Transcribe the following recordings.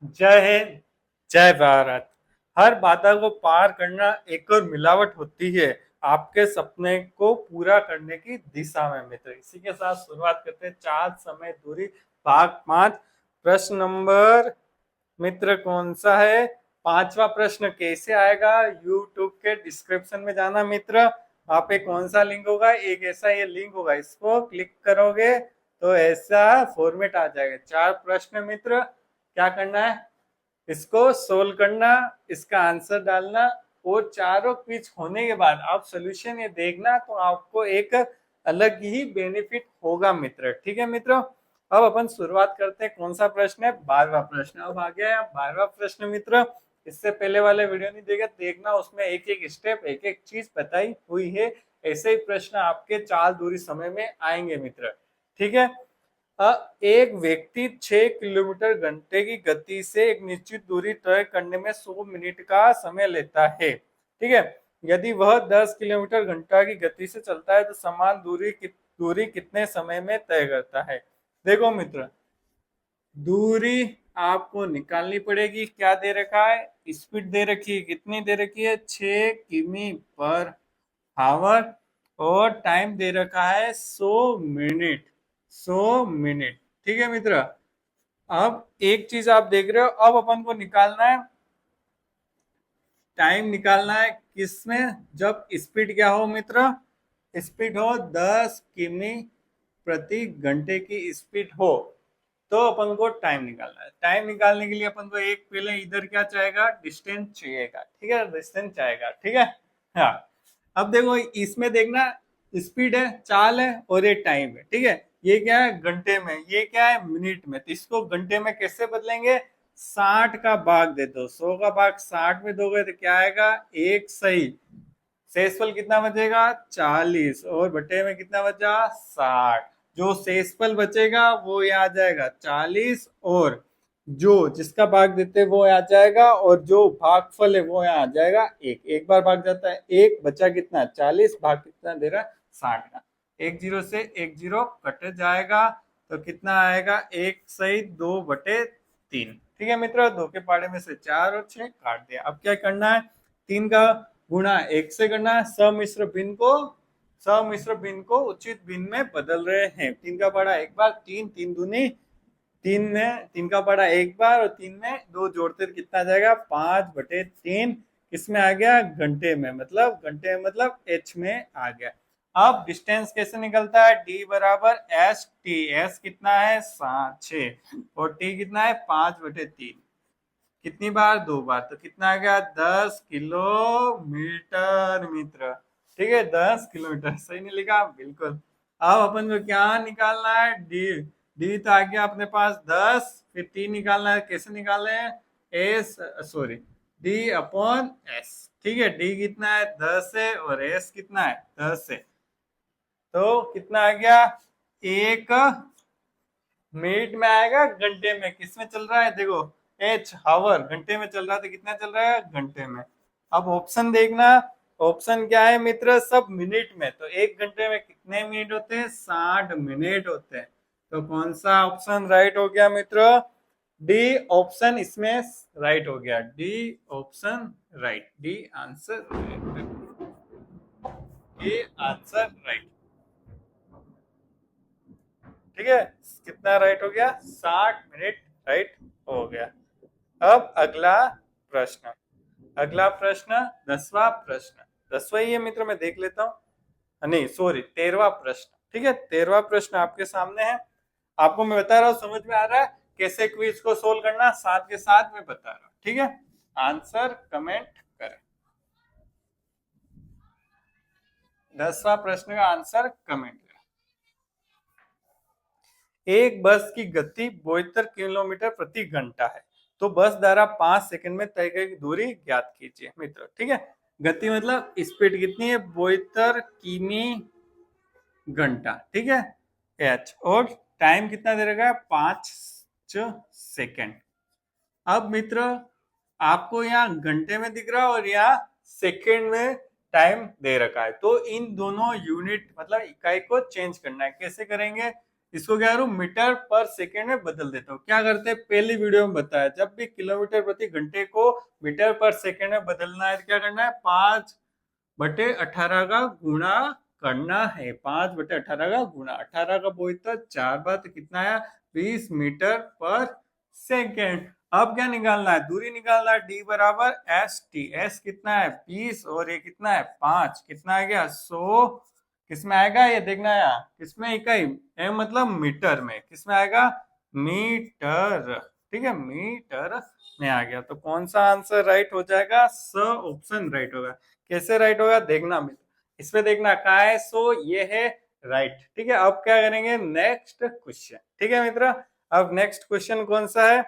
जय हिंद, जय भारत। हर बाधा को पार करना एक और मिलावट होती है आपके सपने को पूरा करने की दिशा में मित्र। इसी के साथ शुरुआत करते हैं। चार समय दूरी भाग 5। प्रश्न नंबर मित्र कौन सा है? पांचवा प्रश्न कैसे आएगा? यूट्यूब के डिस्क्रिप्शन में जाना मित्र। वहां पे कौन सा लिंक होगा? एक ऐसा ये लिंक होगा, इसको क्लिक करोगे तो ऐसा फॉर्मेट आ जाएगा। चार प्रश्न मित्र, क्या करना है? इसको सोल्व करना, इसका आंसर डालना, और चारों क्विज होने के बाद आप सोल्यूशन ये देखना, तो आपको एक अलग ही बेनिफिट होगा मित्र। ठीक है मित्रों, अब अपन शुरुआत करते हैं। कौन सा प्रश्न है? 12वां प्रश्न। अब आ गया 12वां प्रश्न मित्र। इससे पहले वाले वीडियो नहीं देखा, देखना, उसमें एक एक स्टेप, एक एक चीज बताई हुई है। ऐसे ही प्रश्न आपके चाल दूरी समय में आएंगे मित्र। ठीक है। एक व्यक्ति 6 किलोमीटर घंटे की गति से एक निश्चित दूरी तय करने में 100 मिनट का समय लेता है। ठीक है। यदि वह 10 किलोमीटर घंटा की गति से चलता है तो समान दूरी कितने समय में तय करता है? देखो मित्र, दूरी आपको निकालनी पड़ेगी। क्या दे रखा है? स्पीड दे रखी है। कितनी दे रखी है? 6 किमी पर आवर। और टाइम दे रखा है 100 मिनट। 100 मिनट। ठीक है मित्र। अब एक चीज आप देख रहे हो, अब अपन को निकालना है, टाइम निकालना है किसमें? जब स्पीड क्या हो मित्र? स्पीड हो 10 किमी प्रति घंटे की स्पीड हो, तो अपन को टाइम निकालना है। टाइम निकालने के लिए अपन को एक पहले इधर क्या चाहेगा? डिस्टेंस चाहिएगा। ठीक है, डिस्टेंस चाहेगा। ठीक है। हाँ, अब देखो इसमें देखना, स्पीड है, चाल है, और ये टाइम है। ठीक है। ये क्या है? घंटे में। ये क्या है? मिनट में। तो इसको घंटे में कैसे बदलेंगे? 60 का भाग दे दो। 100 का भाग 60 में दोगे तो क्या आएगा? एक सही। शेषफल कितना बचेगा? 40। और बटे में कितना बचा? 60। जो शेषफल बचेगा वो यहाँ आ जाएगा 40, और जो जिसका भाग देते हैं वो आ जाएगा, और जो भागफल है वो यहाँ आ जाएगा एक। एक बार भाग जाता है एक, बचा कितना? 40। भाग कितना दे रहा है? 60 का। एक जीरो से एक जीरो कट जाएगा, तो कितना आएगा? एक सही 2/3। ठीक है मित्रों, दो के पाड़े में से 4 और 6 काट दिया। अब क्या करना है? 3 का गुणा 1 से करना है। समिश्र भिन्न को उचित भिन्न में बदल रहे हैं। 3 का पाड़ा एक बार, 3 3 दूनी 3 में, 3 का पाड़ा एक बार, और 3 में 2 जोड़ते तो कितना आ जाएगा? 5/3। किसमें आ गया? घंटे में। मतलब घंटे में, मतलब एच में आ गया। अब डिस्टेंस कैसे निकलता है? डी बराबर एस टी। एस कितना है? 6, और टी कितना है? 5/3। कितनी बार? 2 बार। तो कितना आ गया? 10 किलोमीटर मित्र। ठीक है, 10 किलोमीटर। सही नहीं लिखा? बिल्कुल। अब अपन को क्या निकालना है? डी। डी तो आ गया अपने पास 10, फिर टी निकालना है। कैसे निकाले हैं? S, sorry, D upon S. ठीक है, डी कितना है? 10 है, और एस कितना है? 10 है। तो कितना आ गया? एक मिनट में आएगा? घंटे में? किस में चल रहा है? देखो, एच हावर घंटे में चल रहा है, तो कितना चल रहा है? घंटे में। अब ऑप्शन देखना, ऑप्शन क्या है मित्र? सब मिनट में। तो एक घंटे में कितने मिनट होते हैं? 60 मिनट होते हैं। तो कौन सा ऑप्शन राइट हो गया मित्र? डी ऑप्शन इसमें राइट हो गया। D option right. D answer right. D answer right. ठीक है, कितना राइट हो गया? 60 मिनट राइट हो गया। अब अगला प्रश्न। अगला प्रश्न 10वां प्रश्न। 10वां ही है मित्र, मैं देख लेता हूँ। नहीं सॉरी, 13वां प्रश्न। ठीक है, 13वां प्रश्न आपके सामने है। आपको मैं बता रहा हूँ, समझ में आ रहा है कैसे क्विज को सोल्व करना? साथ के साथ मैं बता रहा हूँ। ठीक है, आंसर कमेंट करें। 10वां प्रश्न का आंसर कमेंट करें। एक बस की गति 72 किलोमीटर प्रति घंटा है, तो बस द्वारा 5 सेकंड में तय की दूरी ज्ञात कीजिए मित्र। ठीक है, गति मतलब स्पीड कितनी है? 72 किमी घंटा। ठीक है, एच। और टाइम कितना दे रखा है? 5 सेकंड। अब मित्र, आपको यहाँ घंटे में दिख रहा है और यहाँ सेकंड में टाइम दे रखा है, तो इन दोनों यूनिट मतलब इकाई को चेंज करना है। कैसे करेंगे? इसको क्या करूं, मीटर पर सेकेंड में बदल देता हूँ। क्या करते हैं, पहली वीडियो में बताया, जब भी किलोमीटर प्रति घंटे को मीटर पर सेकेंड में बदलना है तो क्या करना है, 5/18 का गुणा करना है। 5/18 का गुणा, 18 का बोई तो 4 बार, तो कितना आया, 20 मीटर पर सेकेंड। अब क्या निकालना है, दूरी निकालना है, d बराबर एस टी। एस कितना है, 20, और ये कितना है, 5, कितना आ गया, 100। किसमें आएगा ये देखना है, किसमें इकाई, एम मतलब मीटर में, किसमें आएगा, मीटर। ठीक है, मीटर में आ गया। तो कौन सा आंसर राइट हो जाएगा, स ऑप्शन राइट होगा। कैसे राइट होगा देखना मित्र, इसमें देखना कहा है, सो ये है राइट। ठीक है, अब क्या करेंगे, नेक्स्ट क्वेश्चन। ठीक है मित्र, अब नेक्स्ट क्वेश्चन कौन सा है,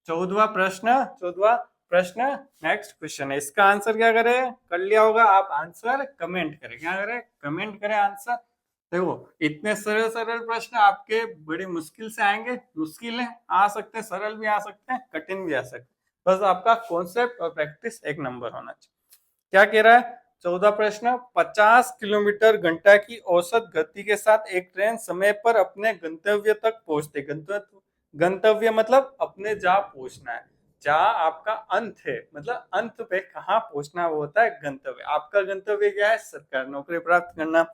14वां प्रश्न। 14वां प्रश्न नेक्स्ट क्वेश्चन है। इसका आंसर क्या करें, कर लिया होगा आप, आंसर कमेंट करें। क्या करें, कमेंट करें आंसर। देखो इतने सरल सरल प्रश्न आपके बड़ी मुश्किल से आएंगे, मुश्किल है आ सकते हैं, सरल भी आ सकते हैं, कठिन भी आ सकते हैं, बस आपका कॉन्सेप्ट और प्रैक्टिस एक नंबर होना चाहिए। क्या कह रहा है 14 प्रश्न, 50 किलोमीटर घंटा की औसत गति के साथ एक ट्रेन समय पर अपने गंतव्य तक पहुंचते, गंतव्य मतलब अपने जहाँ पहुंचना है, जहाँ आपका अंत है, मतलब अंत पे कहाँ पहुंचना वो होता है गंतव्य। आपका गंतव्य क्या है, सरकारी नौकरी प्राप्त करना।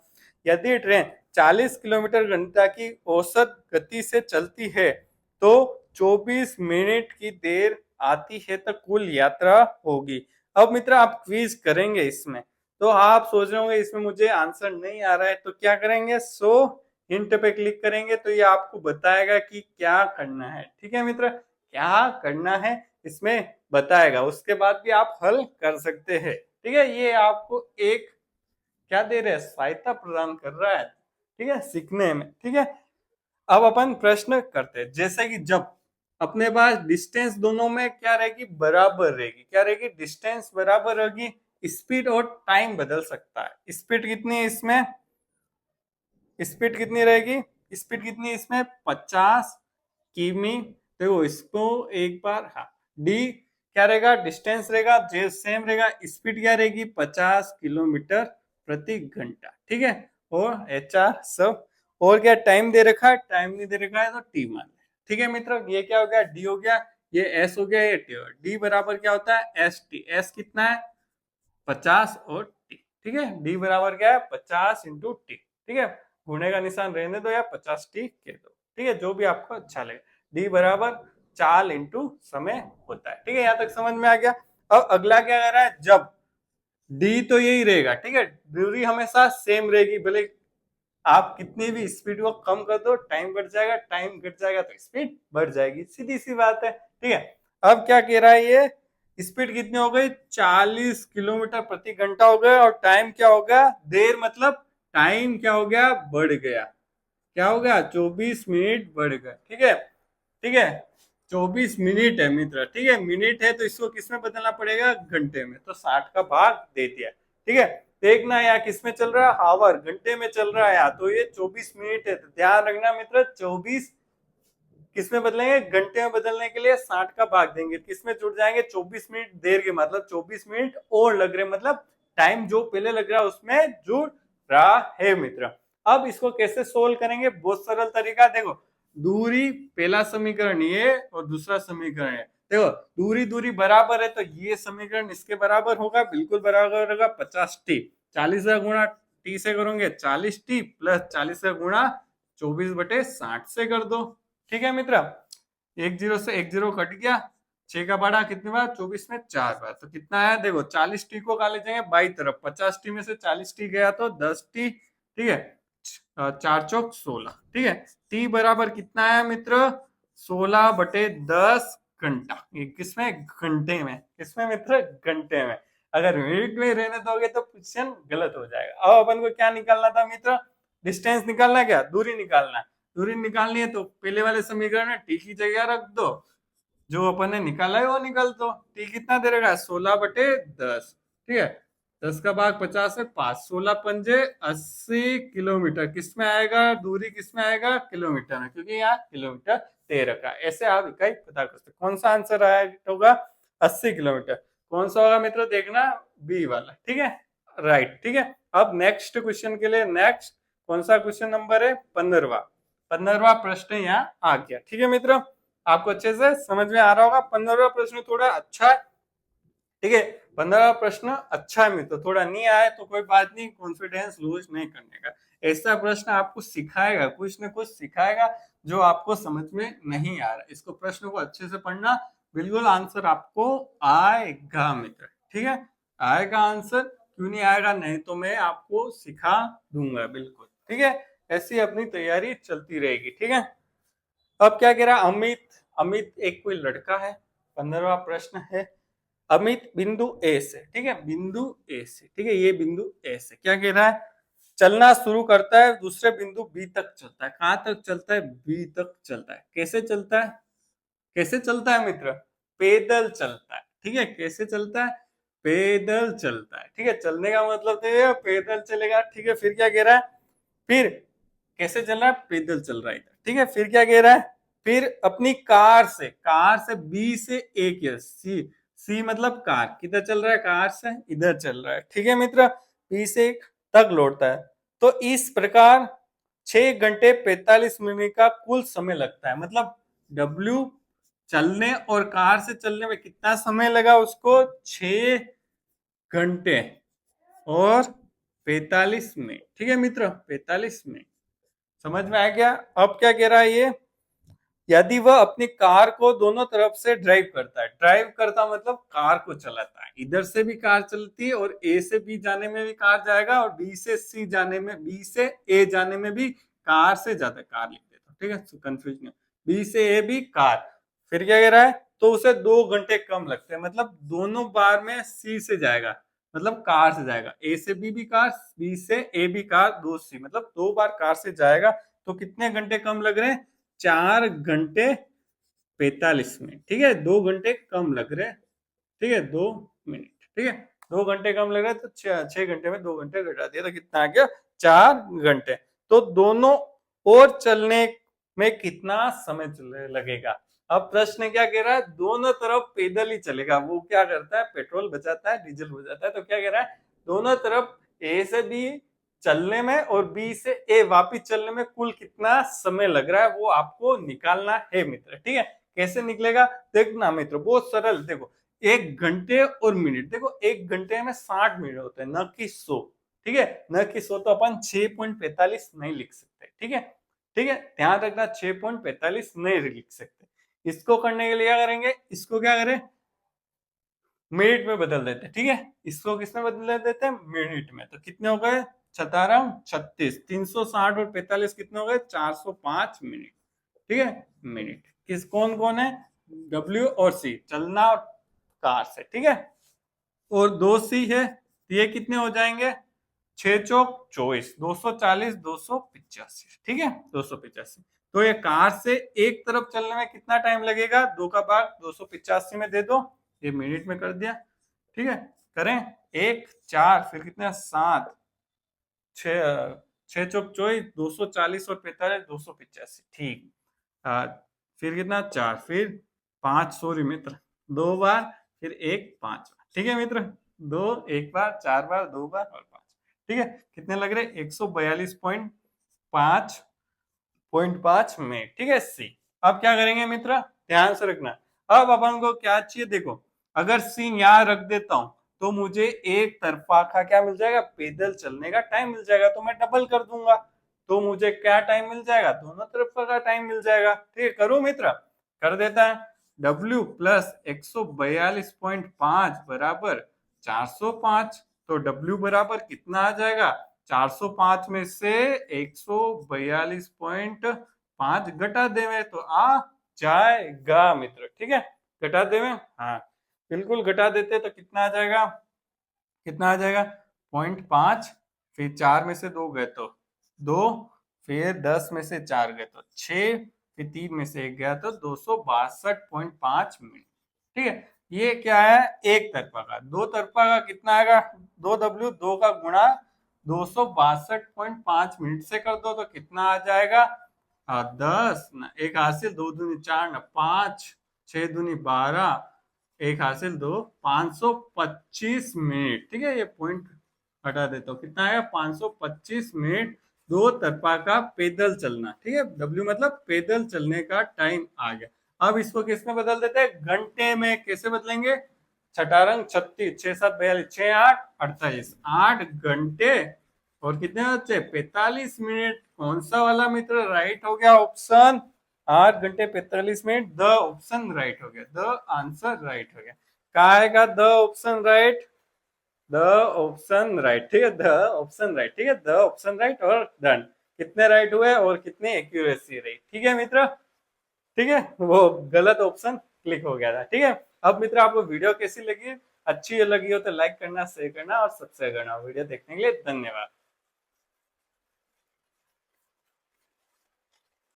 यदि ट्रेन 40 किलोमीटर घंटा की औसत गति से चलती है तो 24 मिनट की देर आती है, तो कुल यात्रा होगी। अब मित्र आप क्विज करेंगे इसमें, तो आप सोच रहे होंगे इसमें मुझे आंसर नहीं आ रहा है, तो क्या करेंगे, सो हिंट पे क्लिक करेंगे तो ये आपको बताएगा कि क्या करना है। ठीक है मित्र, क्या करना है इसमें बताएगा, उसके बाद भी आप हल कर सकते हैं। ठीक है, ये आपको एक क्या दे रहे हैं, सहायता प्रदान कर रहा है। ठीक है, सीखने में। ठीक है, अब अपन प्रश्न करते हैं, जैसे कि जब अपने पास डिस्टेंस दोनों में क्या रहेगी, बराबर रहेगी। क्या रहेगी, डिस्टेंस बराबर रहेगी, स्पीड और टाइम बदल सकता है। स्पीड कितनी है इसमें, स्पीड कितनी रहेगी, स्पीड कितनी इसमें 50 किमी। देखो इसको एक बार, हाँ, डी क्या रहेगा, डिस्टेंस रहेगा, जे सेम रहेगा, स्पीड क्या रहेगी 50 किलोमीटर प्रति घंटा। ठीक है, और एच आर सब, और क्या टाइम दे रखा है, टाइम नहीं दे रखा है तो टी मान ले। ठीक है मित्र, ये क्या हो गया, डी हो गया, ये एस हो गया, ये टी हो गया। डी बराबर क्या होता है, एस टी। एस कितना है, 50 और टी। ठीक है, डी बराबर क्या है, 50 इंटू टी। ठीक है, गुणे का निशान रहने दो या 50 टी कह दो। ठीक है, जो भी आपको अच्छा लगे। डी बराबर चाल इंटू समय होता है। ठीक है, यहाँ तक समझ में आ गया। अब अगला क्या कर रहा है, जब डी तो यही रहेगा। ठीक है, दूरी हमेशा सेम रहेगी, भले आप कितनी भी स्पीड को कम कर दो, टाइम बढ़ जाएगा, टाइम घट जाएगा तो स्पीड बढ़ जाएगी, सीधी सी बात है। ठीक है, अब क्या कह रहा है ये, स्पीड कितनी हो गई, 40 किलोमीटर प्रति घंटा हो गया, और टाइम क्या हो गया, देर मतलब टाइम क्या हो गया, बढ़ गया। क्या हो गया, 24 मिनट बढ़ गए। ठीक है, ठीक है, 24 मिनट है मित्र। ठीक है, मिनट है तो इसको किसमें बदलना पड़ेगा, घंटे में, तो 60 का भाग दे दिया। ठीक है, देखना यार किसमें चल रहा है, हावर, घंटे में चल रहा है यार, तो ये 24 मिनट है, तो ध्यान रखना मित्र, 24 किसमें बदलेंगे, घंटे में बदलने के लिए 60 का भाग देंगे, किसमें जुड़ जाएंगे, 24 मिनट देर के, मतलब 24 मिनट और लग रहे, मतलब टाइम जो पहले लग रहा है उसमें जुड़ रहा है मित्र। अब इसको कैसे सोल्व करेंगे, बहुत सरल तरीका, देखो दूरी पहला समीकरण ये और दूसरा समीकरण है। देखो दूरी दूरी बराबर है, तो ये समीकरण इसके बराबर होगा, बिल्कुल बराबर होगा, 50t। 40 का गुणा टी से करोगे 40t, प्लस 40 का गुणा 24/60 से कर दो। ठीक है मित्र, एक जीरो से एक जीरो कट गया, 6 का बड़ा कितनी बार, 24 में 4 बार, तो कितना आया, देखो 40t को खा ले जाएंगे बाई तरफ, 50t में से 40t गया तो 10t। ठीक है, 4 चौक 16। ठीक है, t बराबर कितना आया मित्र, 16/10 घंटा। किसमें, घंटे में, किसमें मित्र, घंटे में। अगर मिनट में रहने दोगे तो क्वेश्चन गलत हो जाएगा। अब अपन को क्या निकालना था मित्र, डिस्टेंस निकालना, क्या दूरी निकालना। दूरी निकालनी है तो पहले वाले समीकरण में टी की जगह रख दो, जो अपन ने निकाला है वो निकाल दो। टी कितना दे रहा है, 16/10। ठीक है, 10 का भाग 50 है, 5, 16 80 किलोमीटर, किसमें आएगा, दूरी किसमें आएगा, किलोमीटर में, क्योंकि यहाँ किलोमीटर दे रखा है। ऐसे आप इकाई पता कर सकते। कौन सा आंसर होगा, 80 किलोमीटर। कौन सा होगा मित्रों, देखना बी वाला। ठीक है, राइट। ठीक है, अब नेक्स्ट क्वेश्चन के लिए, नेक्स्ट कौन सा क्वेश्चन नंबर है, 15वां। 15वां प्रश्न यहाँ आ गया। ठीक है मित्रों, आपको अच्छे से समझ में आ रहा होगा। 15वां प्रश्न थोड़ा अच्छा है, ठीक है। 15वां प्रश्न अच्छा है मित्रों, थोड़ा नहीं आया तो कोई बात नहीं, कॉन्फिडेंस लूज नहीं करने का। ऐसा प्रश्न आपको सिखाएगा, कुछ न कुछ सिखाएगा जो आपको समझ में नहीं आ रहा। इसको प्रश्न को अच्छे से पढ़ना, बिल्कुल आंसर आपको आएगा मित्र। ठीक है, आएगा आंसर, क्यों नहीं आएगा, नहीं तो मैं आपको सिखा दूंगा बिल्कुल। ठीक है, ऐसी अपनी तैयारी चलती रहेगी। ठीक है, अब क्या कह रहा है अमित, अमित एक कोई लड़का है। 15वां प्रश्न है, अमित बिंदु ए से, ठीक है, बिंदु ए से, ठीक है, ये बिंदु ए से क्या कह रहा है, चलना शुरू करता है, दूसरे बिंदु बी तक चलता है। कहां तक चलता है, बी तक चलता है। कैसे चलता है, कैसे चलता है मित्र, पैदल चलता है। ठीक है, कैसे चलता है, पैदल चलता है। ठीक है, चलने का मतलब तो ये पैदल चलेगा। ठीक है, फिर क्या कह रहा है, फिर कैसे चल रहा है, पैदल चल रहा है इधर। ठीक है, फिर क्या कह रहा है, फिर अपनी कार से बी से ए की सी, सी मतलब कार, किधर चल रहा है, कार से इधर चल रहा है। ठीक है मित्र, बी से तक लौटता है। तो इस प्रकार 6 घंटे 45 मिनट का कुल समय लगता है। मतलब W चलने और कार से चलने में कितना समय लगा उसको, 6 घंटे और 45 मिनट। ठीक है मित्र, 45 मिनट, समझ में आ गया। अब क्या कह रहा है ये, यदि वह अपनी कार को दोनों तरफ से ड्राइव करता है, ड्राइव करता मतलब कार को चलाता है, इधर से भी कार चलती है और ए से बी जाने में भी कार जाएगा और बी से सी जाने में, बी से ए जाने में भी कार से जाता है, कार लिख देता हूं, ठीक है, कंफ्यूज नहीं, बी से ए भी कार। फिर क्या कह रहा है, तो उसे 2 घंटे कम लगते हैं, मतलब दोनों बार में सी से जाएगा, मतलब कार से जाएगा, ए से बी भी कार, बी से ए भी कार, 2 सी, मतलब 2 बार कार से जाएगा। तो कितने घंटे कम लग रहे हैं, 4 घंटे 45 मिनट। ठीक है, 2 घंटे कम लग रहे हैं। ठीक है, 2 मिनट। ठीक है, 2 घंटे कम लग रहा है, तो 6 घंटे में 2 घंटे घटा दिया तो कितना आ गया, 4 घंटे। तो दोनों और चलने में कितना समय लगेगा। अब प्रश्न क्या कह रहा है, दोनों तरफ पैदल ही चलेगा। वो क्या करता है, पेट्रोल बचाता है, डीजल बचाता है। तो क्या कह रहा है, दोनों तरफ ए से बी चलने में और बी से ए वापिस चलने में कुल कितना समय लग रहा है, वो आपको निकालना है मित्र। ठीक है, कैसे निकलेगा, देखना मित्र, बहुत सरल। देखो 1 घंटे और मिनट, देखो 1 घंटे में 60 मिनट होते हैं, न कि 100। ठीक है, न कि 100, तो अपन 6.45 नहीं लिख सकते। ठीक है, ठीक है, ध्यान रखना, 6.45 नहीं लिख सकते। इसको करने के लिए क्या करेंगे, इसको क्या करें, मिनट में बदल देते हैं। ठीक है, इसको किसमें बदल देते हैं, मिनट में। तो कितने हो गए, 36, 360 और 45 कितने हो गए, 405 मिनट। ठीक है, मिनट। किस कौन कौन है, W और C, चलना और कार से। ठीक है, और 2C है, तो ये कितने हो जाएंगे, 6 चौक 24, 240, 285। ठीक है, 285। तो ये कार से एक तरफ चलने में कितना टाइम लगेगा, 2 का भाग 285 में दे दो, ये मिनट में कर दिया। ठीक है, करें 1 4, फिर कितना 7, 6 चौक 24, 240 और 45, 285। ठीक, फिर कितना 4, फिर 5, सॉरी मित्र, 2 बार, फिर 1 5 बार। ठीक है मित्र, 2 1 बार, 4 बार, 2 बार और 5। ठीक है, कितने लग रहे, 142.5 मिनट। ठीक है, सी। अब क्या करेंगे मित्र, ध्यान से रखना। अब अपन को क्या चाहिए, देखो अगर सी यहां रख देता हूं तो मुझे एक तरफा का क्या मिल जाएगा, पैदल चलने का टाइम मिल जाएगा। तो मैं डबल कर दूंगा, तो मुझे क्या टाइम मिल जाएगा, दोनों तरफ का टाइम मिल जाएगा। ठीक है, करो मित्र, कर देता है। W प्लस 142.5 बराबर 405। तो W बराबर कितना आ जाएगा, 405 में से 142.5 घटा देवे तो आ जाएगा मित्र। ठीक है, घटा देवे, हाँ बिल्कुल घटा देते तो कितना आ जाएगा, कितना आ जाएगा, 0.5, फिर 4 में से 2 गए तो 2, फिर 10 में से 4 गए तो 6, फिर 3 में से 1 गया तो 262.5 मिनट। ठीक है, ये क्या है, एक तरफा का। दो तरफा का कितना आएगा, 2W, 2 का गुणा 262.5 मिनट से कर दो तो कितना आ जाएगा, 10 ना, एक हासिल, 2 दूनी 4 ना 5, 6 दूनी 12, एक हासिल 2, 525 मिनट। ठीक है, ये पॉइंट हटा देता हूँ, कितना आएगा, 525 मिनट दो तरफा का पैदल चलना, ठीक है। W मतलब पैदल चलने का टाइम आ गया। अब इसको किस में बदल देते हैं, घंटे में। कैसे बदलेंगे, छठा रंग 36, 6 7 42, 6 8 48, 8 घंटे और कितने बच्चे 45 मिनट। कौन सा वाला मित्र राइट हो गया ऑप्शन, 8 घंटे 45 मिनट, द ऑप्शन राइट हो गया, द आंसर राइट हो गया। कहा आएगा the option right, the option right, ठीक है, द ऑप्शन राइट, ठीक है, द ऑप्शन राइट। और डन, कितने राइट हुए और कितने एक्यूरेसी रही, ठीक है मित्र। ठीक है, वो गलत ऑप्शन क्लिक हो गया था, ठीक है। अब मित्र आपको वीडियो कैसी लगी, अच्छी लगी हो तो लाइक करना, शेयर करना और सब्सक्राइब करना। वीडियो देखने के लिए धन्यवाद।